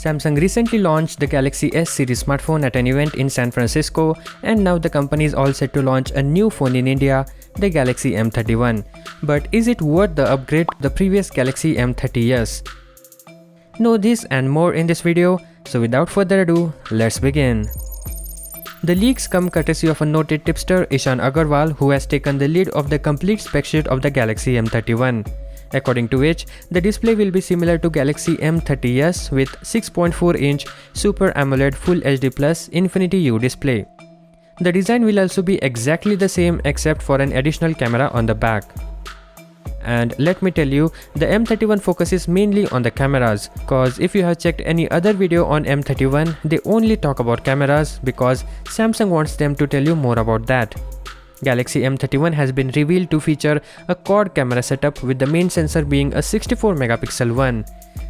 Samsung recently launched the Galaxy S series smartphone at an event in San Francisco, and now the company is all set to launch a new phone in India, the Galaxy M31. But is it worth the upgrade to the previous Galaxy M30s? Know this and more in this video, so without further ado, let's begin. The leaks come courtesy of a noted tipster Ishan Agarwal, who has taken the lead of the complete spec sheet of the Galaxy M31. According to which, the display will be similar to Galaxy M30s with 6.4-inch Super AMOLED Full HD Plus Infinity U display. The design will also be exactly the same except for an additional camera on the back. And let me tell you, the M31 focuses mainly on the cameras, cause if you have checked any other video on M31, they only talk about cameras because Samsung wants them to tell you more about that. Galaxy M31 has been revealed to feature a quad camera setup with the main sensor being a 64-megapixel one.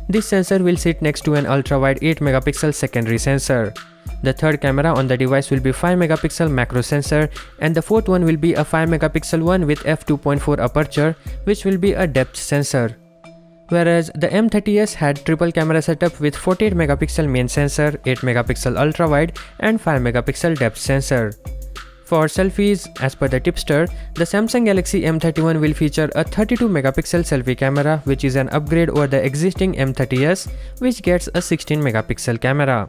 This sensor will sit next to an ultra-wide 8-megapixel secondary sensor. The third camera on the device will be 5-megapixel macro sensor, and the fourth one will be a 5-megapixel one with f2.4 aperture, which will be a depth sensor. Whereas the M30s had triple camera setup with 48-megapixel main sensor, 8-megapixel ultra-wide and 5-megapixel depth sensor. For selfies, as per the tipster, the Samsung Galaxy M31 will feature a 32-megapixel selfie camera, which is an upgrade over the existing M30s, which gets a 16-megapixel camera.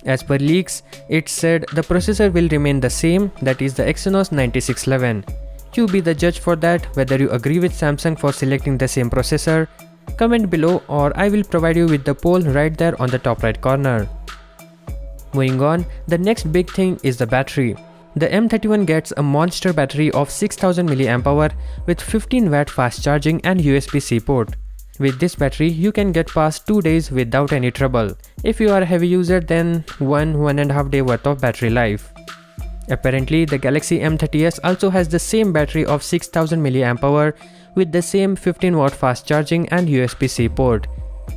As per leaks, it said the processor will remain the same, that is the Exynos 9611. You be the judge for that, whether you agree with Samsung for selecting the same processor. Comment below, or I will provide you with the poll right there on the top right corner. Moving on, the next big thing is the battery. The M31 gets a monster battery of 6000 mAh with 15W fast charging and USB-C port. With this battery, you can get past 2 days without any trouble. If you are a heavy user, then 1.5 day worth of battery life. Apparently, the Galaxy M30s also has the same battery of 6000 mAh with the same 15W fast charging and USB-C port.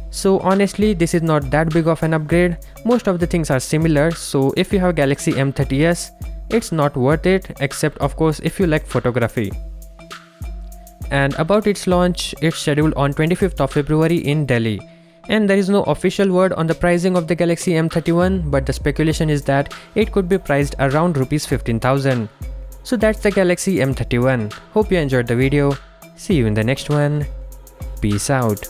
So honestly, this is not that big of an upgrade. Most of the things are similar, so if you have Galaxy M30s, it's not worth it, except of course if you like photography. And about its launch, it's scheduled on 25th of February in Delhi. And there is no official word on the pricing of the Galaxy M31, but the speculation is that it could be priced around Rs 15,000. So that's the Galaxy M31. Hope you enjoyed the video. See you in the next one. Peace out.